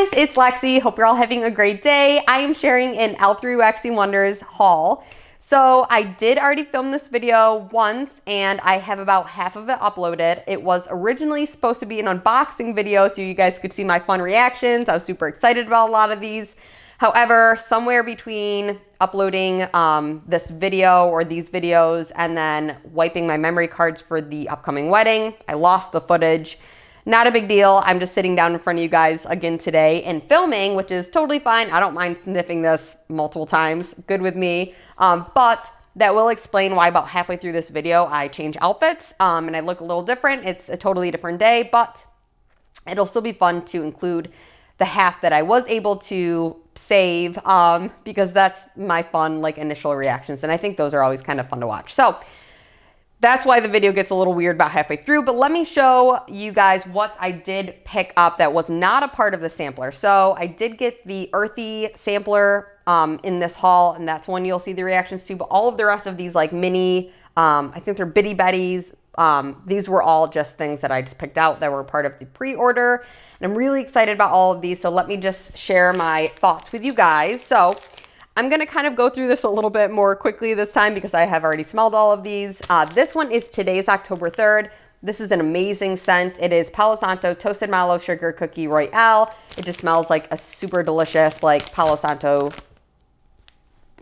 Hey guys, it's Waxy. Hope you're all having a great day. I am sharing an L3 Waxy Wonders haul. So I did already film this video once and I have about half of it uploaded. It was originally supposed to be an unboxing video so you guys could see my fun reactions. I was super excited about a lot of these. However, somewhere between uploading this video or these videos and then wiping my memory cards for the upcoming wedding, I lost the footage. Not a big deal. I'm just sitting down in front of you guys again today and filming, which is totally fine. I don't mind sniffing this multiple times. Good with me. But that will explain why about halfway through this video I change outfits and I look a little different. It's a totally different day, but it'll still be fun to include the half that I was able to save because that's my fun like initial reactions. And I think those are always kind of fun to watch. So that's why the video gets a little weird about halfway through, but let me show you guys what I did pick up that was not a part of the sampler. So I did get the Earthy sampler in this haul, and that's one you'll see the reactions to, but all of the rest of these like mini, I think they're Bitty Betties. These were all just things that I just picked out that were part of the pre-order, and I'm really excited about all of these, so let me just share my thoughts with you guys. So I'm gonna kind of go through this a little bit more quickly this time because I have already smelled all of these. This one is today's October 3rd. This is an amazing scent. It is Palo Santo Toasted Mallow Sugar Cookie Royale. It just smells like a super delicious like Palo Santo,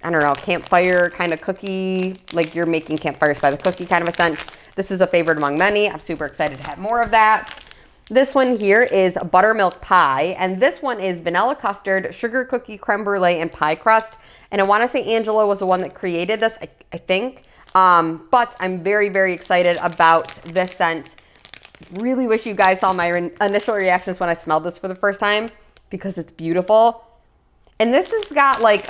I don't know, campfire kind of cookie, like you're making campfires by the cookie kind of a scent. This is a favorite among many. I'm super excited to have more of that. This one here is Buttermilk Pie, and this one is Vanilla Custard, Sugar Cookie, Creme Brulee, and Pie Crust. And I want to say Angela was the one that created this, I think. But I'm very, very excited about this scent. Really wish you guys saw my initial reactions when I smelled this for the first time because it's beautiful. And this has got like,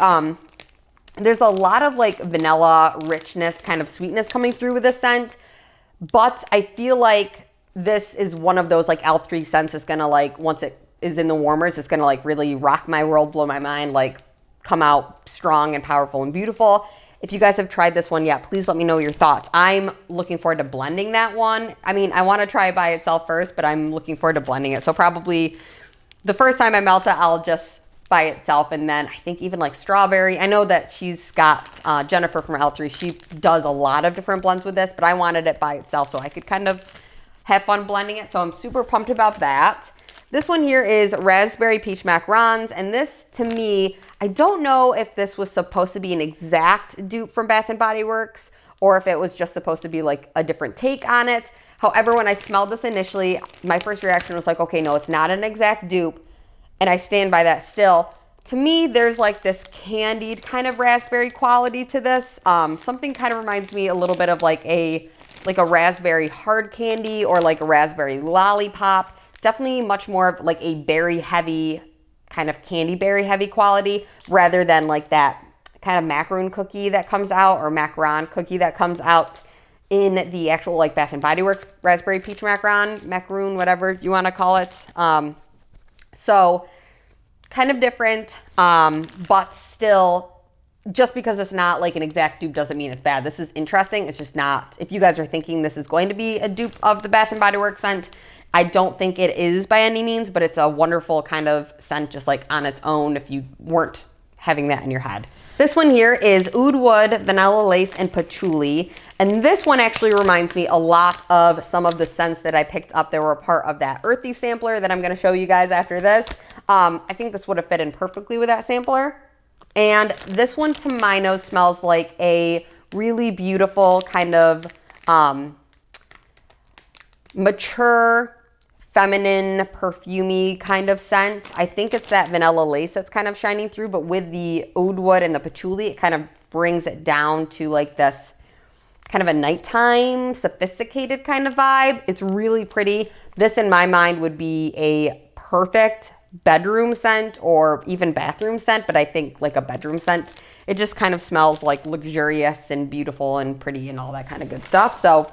there's a lot of like vanilla richness, kind of sweetness coming through with this scent. But I feel like this is one of those like L3 scents that's gonna like, once it is in the warmers, it's gonna like really rock my world, blow my mind, like come out strong and powerful and beautiful. If you guys have tried this one yet, please let me know your thoughts. I'm looking forward to blending that one. I mean, I wanna try it by itself first, but I'm looking forward to blending it. So probably the first time I melt it, I'll just by itself, and then I think even like strawberry. I know that she's got, Jennifer from L3, she does a lot of different blends with this, but I wanted it by itself so I could kind of have fun blending it. So I'm super pumped about that. This one here is Raspberry Peach Macarons, and this to me, I don't know if this was supposed to be an exact dupe from Bath & Body Works or if it was just supposed to be like a different take on it. However, when I smelled this initially, my first reaction was like, okay, no, it's not an exact dupe. And I stand by that still. To me, there's like this candied kind of raspberry quality to this. Something kind of reminds me a little bit of like a raspberry hard candy or like a raspberry lollipop. Definitely much more of like a berry heavy, kind of candy berry heavy quality rather than like that kind of macaroon cookie that comes out or macaron cookie that comes out in the actual like Bath & Body Works Raspberry Peach macaroon, whatever you want to call it. So kind of different, but still, just because it's not like an exact dupe doesn't mean it's bad. This is interesting. It's just not. If you guys are thinking this is going to be a dupe of the Bath & Body Works scent, I don't think it is by any means, but it's a wonderful kind of scent just like on its own if you weren't having that in your head. This one here is Oud Wood, Vanilla Lace, and Patchouli. And this one actually reminds me a lot of some of the scents that I picked up that were a part of that Earthy sampler that I'm going to show you guys after this. I think this would have fit in perfectly with that sampler. And this one to my nose smells like a really beautiful kind of mature, feminine, perfumey kind of scent. I think it's that vanilla lace that's kind of shining through, but with the oud wood and the patchouli, it kind of brings it down to like this kind of a nighttime, sophisticated kind of vibe. It's really pretty. This in my mind would be a perfect bedroom scent or even bathroom scent, but I think like a bedroom scent. It just kind of smells like luxurious and beautiful and pretty and all that kind of good stuff. So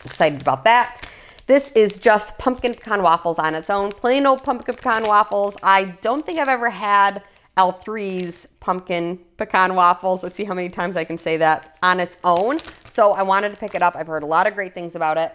excited about that. This is just pumpkin pecan waffles on its own, plain old pumpkin pecan waffles. I don't think I've ever had L3's pumpkin pecan waffles. Let's see how many times I can say that on its own. So I wanted to pick it up. I've heard a lot of great things about it.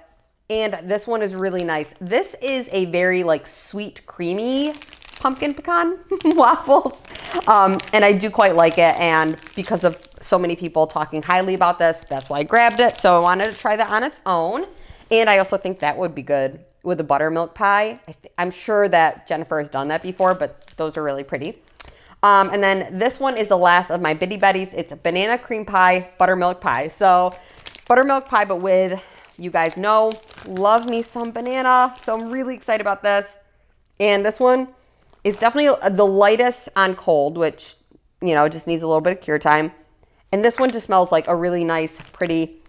And this one is really nice. This is a very like sweet, creamy pumpkin pecan waffles. And I do quite like it. And because of so many people talking highly about this, that's why I grabbed it. So I wanted to try that on its own. And I also think that would be good with a buttermilk pie. I'm sure that Jennifer has done that before, but those are really pretty. And then this one is the last of my Bitty Betties. It's a banana cream pie, buttermilk pie. So buttermilk pie, but with, you guys know, love me some banana. So I'm really excited about this. And this one is definitely the lightest on cold, which, you know, just needs a little bit of cure time. And this one just smells like a really nice, pretty,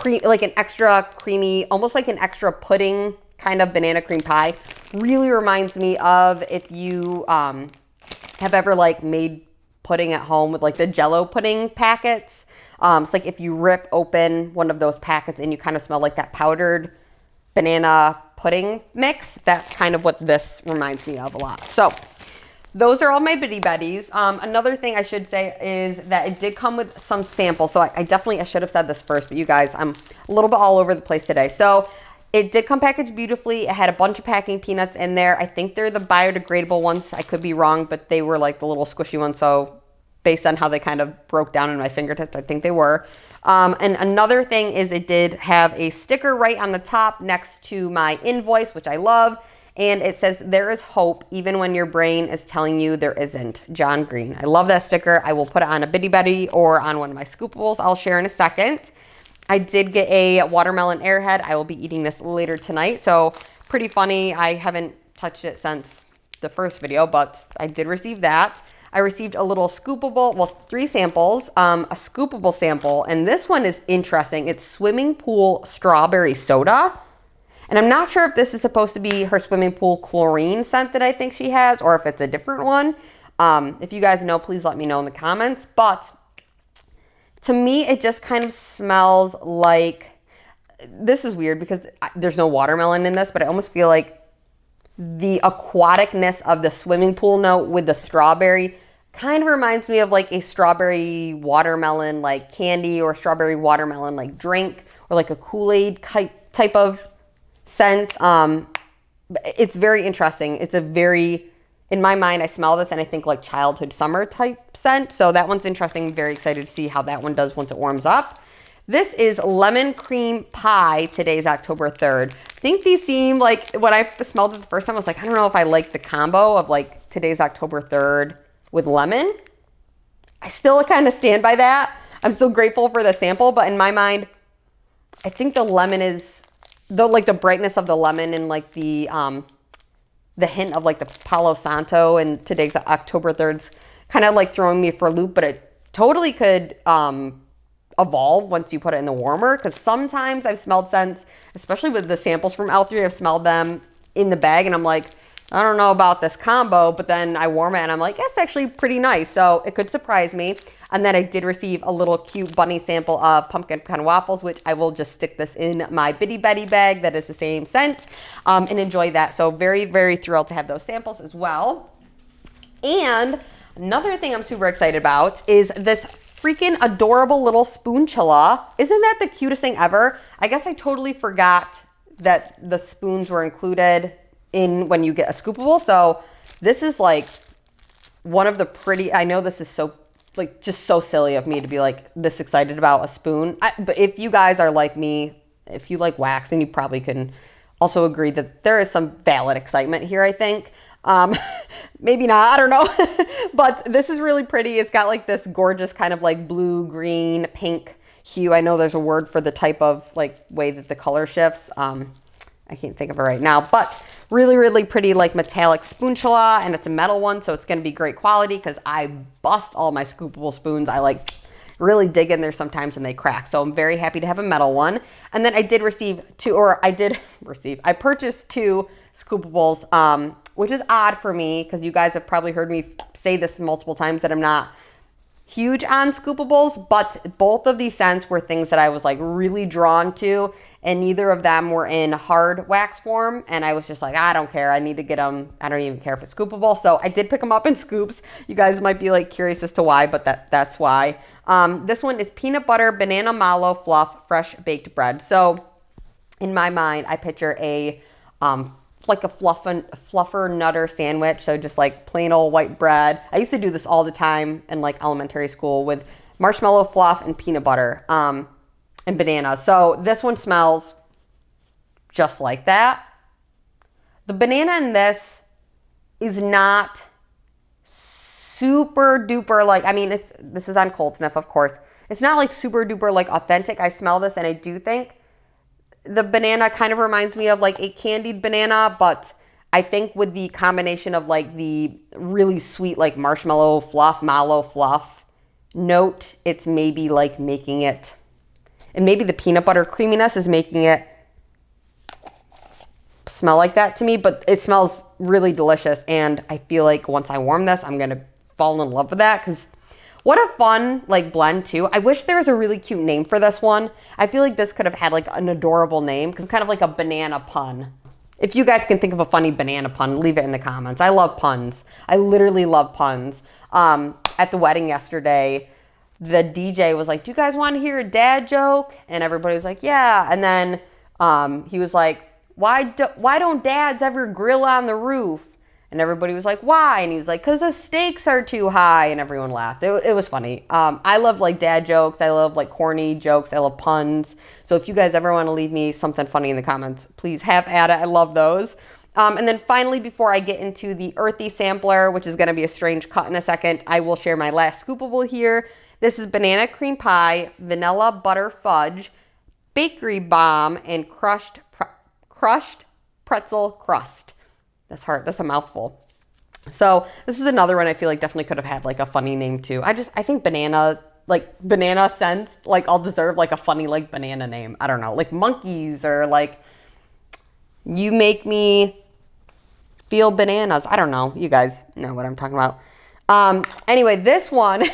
like an extra creamy, almost like an extra pudding kind of banana cream pie. Really reminds me of if you have ever like made pudding at home with like the Jell-O pudding packets. It's like if you rip open one of those packets and you kind of smell like that powdered banana pudding mix. That's kind of what this reminds me of a lot. So those are all my Bitty Betties. Another thing I should say is that it did come with some samples. So I should have said this first, but you guys, I'm a little bit all over the place today. So it did come packaged beautifully. It had a bunch of packing peanuts in there. I think they're the biodegradable ones. I could be wrong, but they were like the little squishy ones. So based on how they kind of broke down in my fingertips, I think they were. And another thing is it did have a sticker right on the top next to my invoice, which I love. And it says, "There is hope even when your brain is telling you there isn't." John Green. I love that sticker. I will put it on a Bitty Betty or on one of my scoopables I'll share in a second. I did get a watermelon airhead. I will be eating this later tonight. So pretty funny. I haven't touched it since the first video, but I did receive that. I received a little scoopable, well, 3 samples, a scoopable sample. And this one is interesting. It's swimming pool strawberry soda. And I'm not sure if this is supposed to be her swimming pool chlorine scent that I think she has, or if it's a different one. If you guys know, please let me know in the comments. But to me, it just kind of smells like, this is weird because there's no watermelon in this, but I almost feel like the aquaticness of the swimming pool note with the strawberry kind of reminds me of like a strawberry watermelon like candy or strawberry watermelon like drink or like a Kool-Aid type of scent. It's very interesting. It's a very, in my mind, I smell this and I think like childhood summer type scent. So that one's interesting. Very excited to see how that one does once it warms up. This is lemon cream pie. Today's October 3rd. I think these seem like, when I smelled it the first time, I was like, I don't know if I like the combo of like today's October 3rd with lemon. I still kind of stand by that. I'm still grateful for the sample, but in my mind, I think the lemon is, the brightness of the lemon and like the hint of like the Palo Santo and today's October 3rd's kind of like throwing me for a loop, but it totally could evolve once you put it in the warmer, because sometimes I've smelled scents, especially with the samples from L3, I've smelled them in the bag and I'm like, I don't know about this combo, but then I warm it and I'm like, it's actually pretty nice. So it could surprise me. And then I did receive a little cute bunny sample of pumpkin pecan waffles, which I will just stick this in my Bitty Betty bag that is the same scent, and enjoy that. So very, very thrilled to have those samples as well. And another thing I'm super excited about is this freaking adorable little spoonchilla. Isn't that the cutest thing ever? I guess I totally forgot that the spoons were included in when you get a scoopable. So this is like one of the pretty, I know this is so like just so silly of me to be like this excited about a spoon. But if you guys are like me, if you like wax, then you probably can also agree that there is some valid excitement here, I think. Maybe not, I don't know. But this is really pretty. It's got like this gorgeous kind of like blue, green, pink hue. I know there's a word for the type of like way that the color shifts. I can't think of it right now, but really, really pretty like metallic spoonchilla, and it's a metal one, so it's gonna be great quality because I bust all my scoopable spoons. I like really dig in there sometimes and they crack. So I'm very happy to have a metal one. And then I did receive I purchased 2 scoopables, which is odd for me because you guys have probably heard me say this multiple times that I'm not huge on scoopables, but both of these scents were things that I was like really drawn to, and neither of them were in hard wax form. And I was just like, I don't care. I need to get them. I don't even care if it's scoopable. So I did pick them up in scoops. You guys might be like curious as to why, but that's why. This one is peanut butter, banana mallow fluff, fresh baked bread. So in my mind, I picture a like a fluffer nutter sandwich. So just like plain old white bread. I used to do this all the time in like elementary school with marshmallow fluff and peanut butter and banana. So this one smells just like that. The banana in this is not super duper like, I mean, this is on Cold Sniff, of course. It's not like super duper like authentic. I smell this and I do think the banana kind of reminds me of like a candied banana, but I think with the combination of like the really sweet like marshmallow fluff, mallow fluff note, it's maybe like making it, and maybe the peanut butter creaminess is making it smell like that to me, but it smells really delicious. And I feel like once I warm this, I'm going to fall in love with that, because what a fun like blend too. I wish there was a really cute name for this one. I feel like this could have had like an adorable name, because it's kind of like a banana pun. If you guys can think of a funny banana pun, leave it in the comments. I love puns. I literally love puns. At the wedding yesterday, the DJ was like, do you guys want to hear a dad joke? And everybody was like, yeah. And then he was like, why don't dads ever grill on the roof? And everybody was like, why? And he was like, because the stakes are too high. And everyone laughed. It was funny. I love like dad jokes. I love like corny jokes. I love puns. So if you guys ever want to leave me something funny in the comments, please have at it. I love those. And then finally, before I get into the Earthy sampler, which is going to be a strange cut in a second, I will share my last scoopable here. This is banana cream pie, vanilla butter fudge, bakery bomb, and crushed pretzel crust. That's hard. That's a mouthful. So this is another one I feel like definitely could have had like a funny name too. I think banana scents like all deserve like a funny like banana name. I don't know, like monkeys, or like you make me feel bananas. I don't know. You guys know what I'm talking about. Anyway, this one,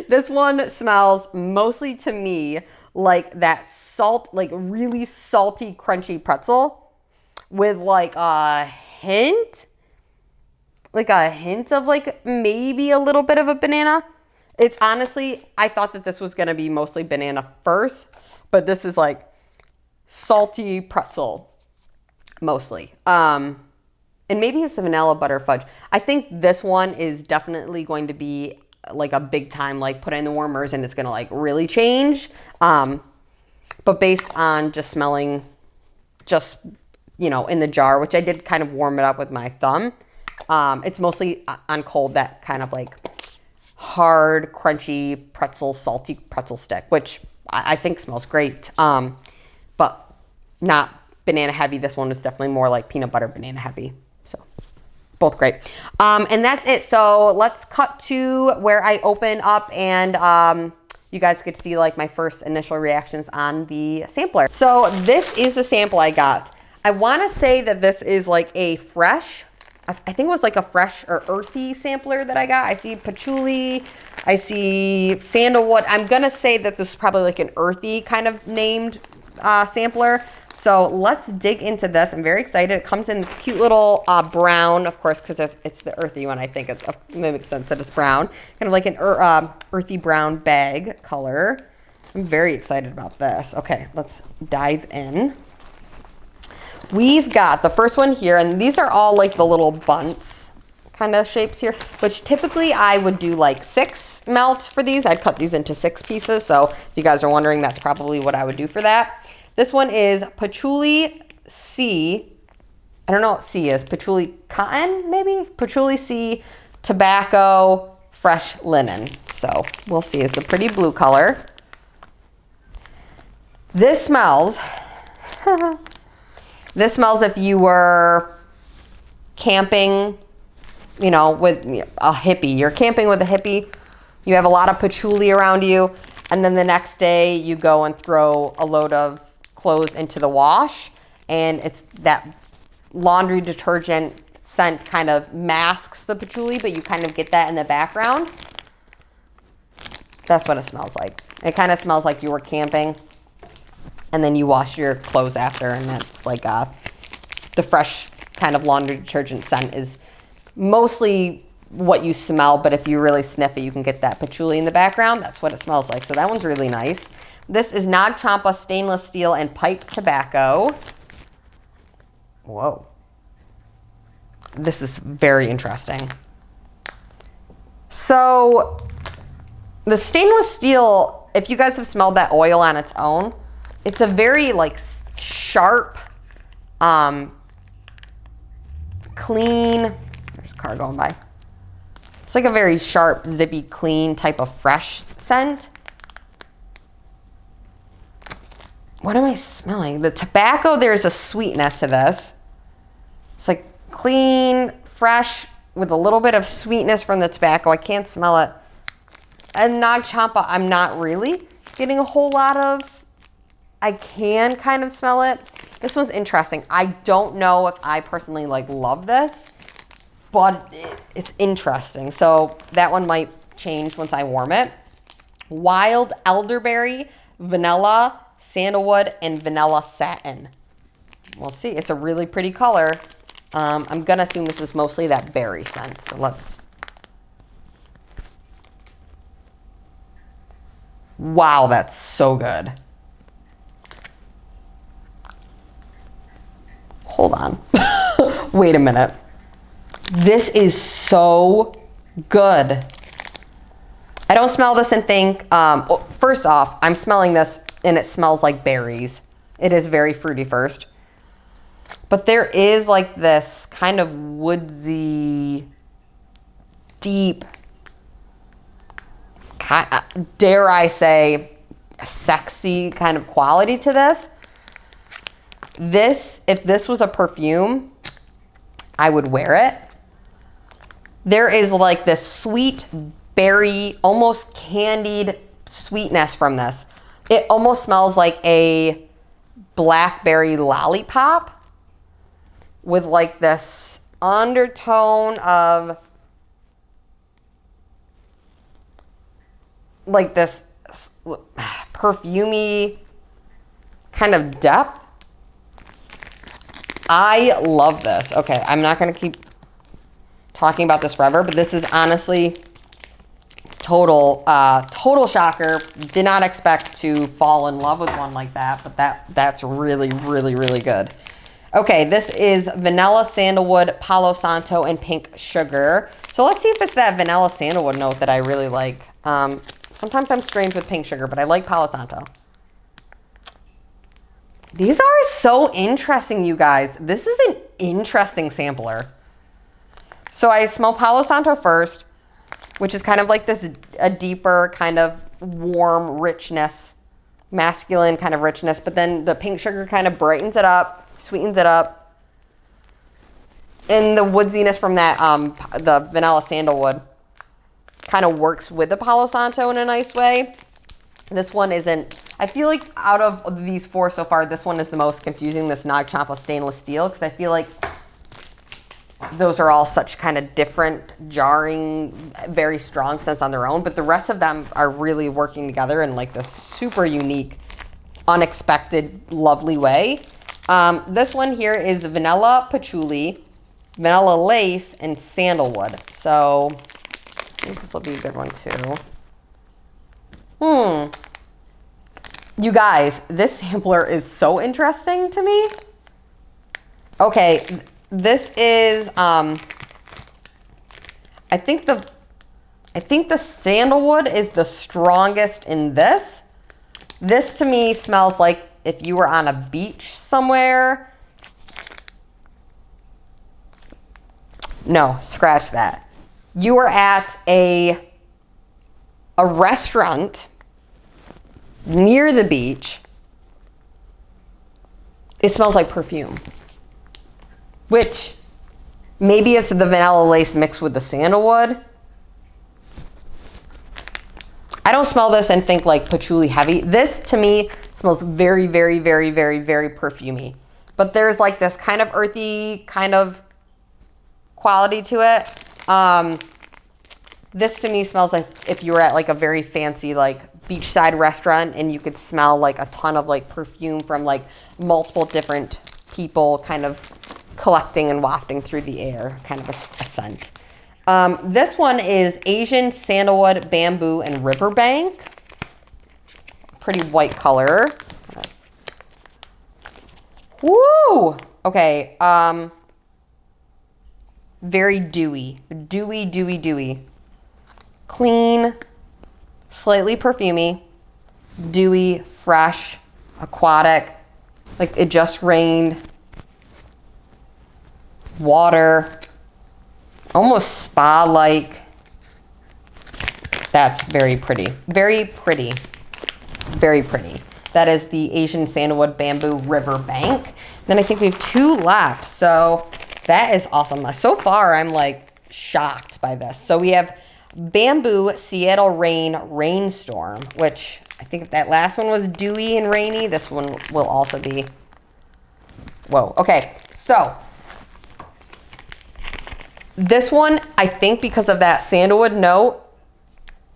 this one smells mostly to me like that salt, like really salty, crunchy pretzel with like a hint of like maybe a little bit of a banana. It's honestly, I thought that this was going to be mostly banana first, but this is like salty pretzel mostly. And maybe it's the vanilla butter fudge. I think this one is definitely going to be like a big time, like put it in the warmers and it's going to like really change. But based on just smelling just, you know, in the jar, which I did kind of warm it up with my thumb. It's mostly on cold, that kind of like hard, crunchy pretzel, salty pretzel stick, which I think smells great. But not banana heavy. This one is definitely more like peanut butter banana heavy. So both great. And that's it. So let's cut to where I open up and you guys get to see like my first initial reactions on the sampler. So this is the sample I got. I want to say that this is like a fresh, I think it was like a fresh or earthy sampler that I got. I see patchouli, I see sandalwood. I'm going to say that this is probably like an earthy kind of named sampler. So let's dig into this. I'm very excited. It comes in this cute little brown, of course, because if it's the earthy one, I think it makes sense that it's brown. Kind of like an earthy brown bag color. I'm very excited about this. Okay, let's dive in. We've got the first one here, and these are all like the little bunts kind of shapes here, which typically I would do like 6 melts for these. I'd cut these into 6 pieces. So if you guys are wondering, that's probably what I would do for that. This one is patchouli C. I don't know what C is. Patchouli cotton, maybe? Patchouli C, tobacco, fresh linen. So we'll see. It's a pretty blue color. This smells... This smells if you were camping, you know, with a hippie. You're camping with a hippie. You have a lot of patchouli around you. And then the next day you go and throw a load of clothes into the wash. And it's that laundry detergent scent kind of masks the patchouli, but you kind of get that in the background. That's what it smells like. It kind of smells like you were camping. And then you wash your clothes after, and that's like the fresh kind of laundry detergent scent is mostly what you smell, but if you really sniff it, you can get that patchouli in the background. That's what it smells like. So that one's really nice. This is Nag Champa stainless steel and pipe tobacco. Whoa. this is very interesting. So the stainless steel, if you guys have smelled that oil on its own, it's a very like sharp, clean, there's a car going by. It's like a very sharp, zippy, clean type of fresh scent. What am I smelling? The tobacco, there's a sweetness to this. It's like clean, fresh, with a little bit of sweetness from the tobacco. I can't smell it. And Nag Champa, I'm not really getting a whole lot of. I can kind of smell it. This one's interesting. I don't know if I personally like love this, but it's interesting. So that one might change once I warm it. Wild elderberry, vanilla, sandalwood, and vanilla satin. We'll see. It's a really pretty color. I'm going to assume this is mostly that berry scent. So let's. Wow, that's so good. Hold on. Wait a minute. This is so good. I don't smell this and think, first off, I'm smelling this and it smells like berries. It is very fruity first. But there is like this kind of woodsy, deep, dare I say, sexy kind of quality to this. This, if this was a perfume, I would wear it. There is like this sweet berry, almost candied sweetness from this. It almost smells like a blackberry lollipop with like this undertone of like this perfumey kind of depth. I love this. Okay, I'm not going to keep talking about this forever, but this is honestly total shocker. Did not expect to fall in love with one like that, but that's really, really, really good. Okay, this is vanilla, sandalwood, Palo Santo, and pink sugar. So let's see if it's that vanilla sandalwood note that I really like. Sometimes I'm strange with pink sugar, but I like Palo Santo. These are so interesting, you guys. This is an interesting sampler. So I smell Palo Santo first, which is kind of like this, a deeper kind of warm richness, masculine kind of richness. But then the pink sugar kind of brightens it up, sweetens it up. And the woodsiness from that, the vanilla sandalwood kind of works with the Palo Santo in a nice way. This one isn't, I feel like out of these four so far, this one is the most confusing, this Nag Champa stainless steel, because I feel like those are all such kind of different, jarring, very strong scents on their own, but the rest of them are really working together in like this super unique, unexpected, lovely way. This one here is vanilla patchouli, vanilla lace, and sandalwood. So I think this will be a good one too. You guys, this sampler is so interesting to me. Okay, this is I think the sandalwood is the strongest in this. This to me smells like if you were on a beach somewhere. No, scratch that. You were at a restaurant near the beach. It smells like perfume. Which maybe it's the vanilla lace mixed with the sandalwood. I don't smell this and think like patchouli heavy. This to me smells very, very, very, very, very perfumey. But there's like this kind of earthy kind of quality to it. This to me smells like if you were at like a very fancy like beachside restaurant and you could smell like a ton of like perfume from like multiple different people kind of collecting and wafting through the air, kind of a scent. This one is Asian sandalwood, bamboo, and riverbank. Pretty white color. Woo! Okay. very dewy. Dewy, dewy, dewy. Clean, slightly perfumey, dewy, fresh, aquatic, like it just rained. Water, almost spa-like. That's very pretty. Very pretty. Very pretty. That is the Asian Sandalwood Bamboo River Bank. Then I think we have 2 left. So that is awesome. So far, I'm like shocked by this. So we have Bamboo Seattle Rain Rainstorm, which I think if that last one was dewy and rainy, this one will also be. Whoa. Okay. So this one, I think because of that sandalwood note,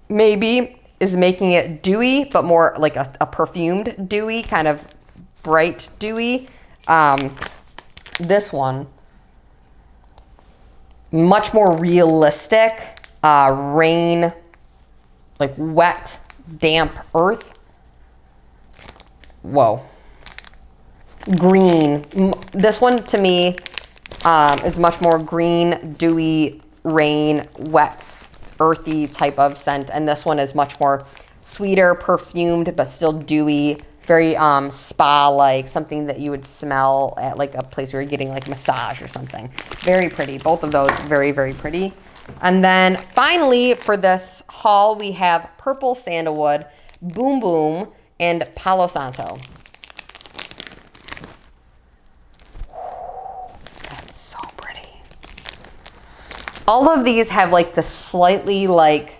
maybe is making it dewy, but more like a perfumed dewy, kind of bright dewy. This one, much more realistic, rain, like wet, damp earth. Whoa. Green. This one to me is much more green, dewy, rain, wet, earthy type of scent, and this one is much more sweeter, perfumed, but still dewy, very spa-like, something that you would smell at like a place where you're getting like massage or something. Very pretty. Both of those very, very pretty. And then finally for this haul, we have Purple Sandalwood, Boom Boom, and Palo Santo. All of these have like the slightly like,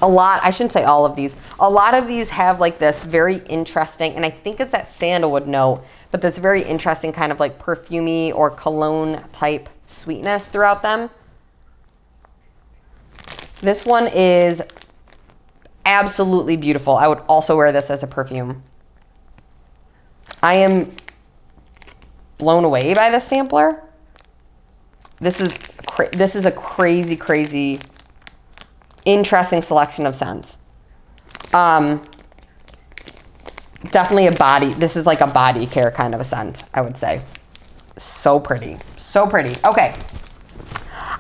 I shouldn't say all of these. A lot of these have like this very interesting, and I think it's that sandalwood note, but this very interesting kind of like perfumey or cologne type sweetness throughout them. This one is absolutely beautiful. I would also wear this as a perfume. I am blown away by this sampler. This is a crazy, crazy, interesting selection of scents. Definitely a body. This is like a body care kind of a scent, I would say. So pretty. So pretty. Okay.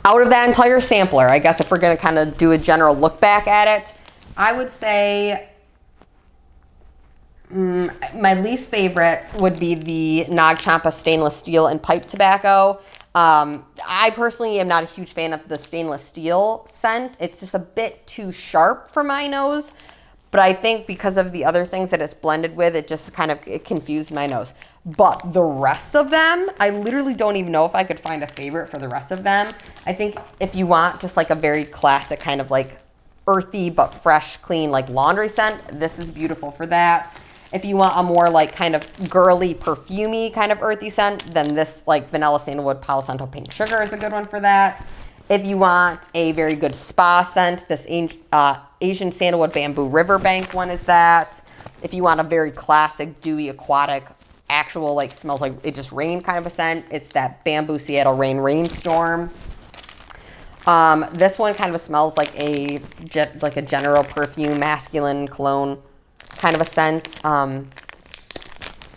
Out of that entire sampler, I guess if we're going to kind of do a general look back at it, I would say my least favorite would be the Nag Champa Stainless Steel and Pipe Tobacco. I personally am not a huge fan of the stainless steel scent. It's just a bit too sharp for my nose. But I think because of the other things that it's blended with, it confused my nose. But the rest of them, I literally don't even know if I could find a favorite for the rest of them. I think if you want just like a very classic kind of like earthy but fresh, clean like laundry scent, this is beautiful for that. If you want a more like kind of girly, perfumey kind of earthy scent, then this like Vanilla Sandalwood Palo Santo Pink Sugar is a good one for that. If you want a very good spa scent, this Asian Sandalwood Bamboo Riverbank one is that. If you want a very classic, dewy, aquatic, actual like smells like it just rained kind of a scent, it's that Bamboo Seattle Rain Rainstorm. This one kind of smells like a general perfume, masculine cologne kind of a scent.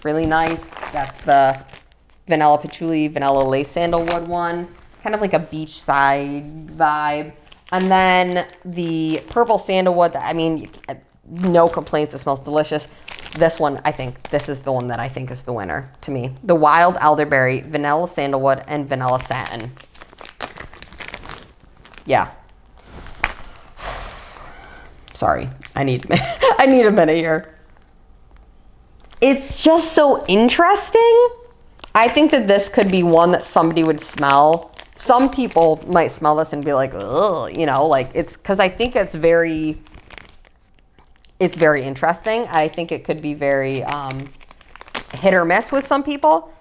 Really nice. That's the Vanilla Patchouli, Vanilla Lace Sandalwood one. Kind of like a beachside vibe. And then the Purple Sandalwood, I mean, no complaints. It smells delicious. This one, I think, this is the one that I think is the winner to me. The Wild Elderberry, Vanilla Sandalwood, and Vanilla Satin. Yeah. Sorry, I need a minute here. It's just so interesting. I think that this could be one that somebody would smell. Some people might smell this and be like, ugh, you know, like it's because I think it's very interesting. I think it could be very hit or miss with some people.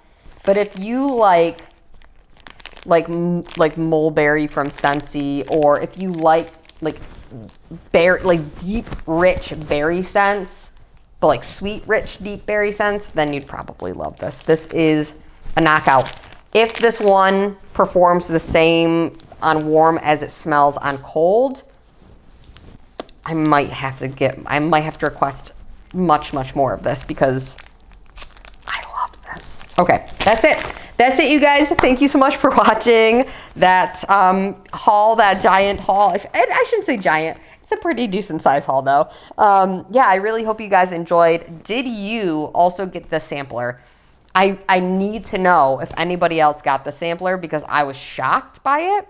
But if you like mulberry from Scentsy, or if you like berry, like deep, rich berry scents, but like sweet, rich, deep berry scents, then you'd probably love this. This is a knockout. If this one performs the same on warm as it smells on cold, I might have to request much, much more of this because I love this. Okay, that's it. That's it, you guys. Thank you so much for watching that haul, that giant haul. I shouldn't say giant. It's a pretty decent size haul though. Yeah, I really hope you guys enjoyed. Did you also get the sampler? I need to know if anybody else got the sampler because I was shocked by it.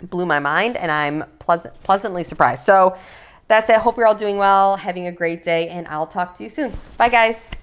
It blew my mind, and I'm pleasantly surprised. So that's it. Hope you're all doing well, having a great day, and I'll talk to you soon. Bye, guys.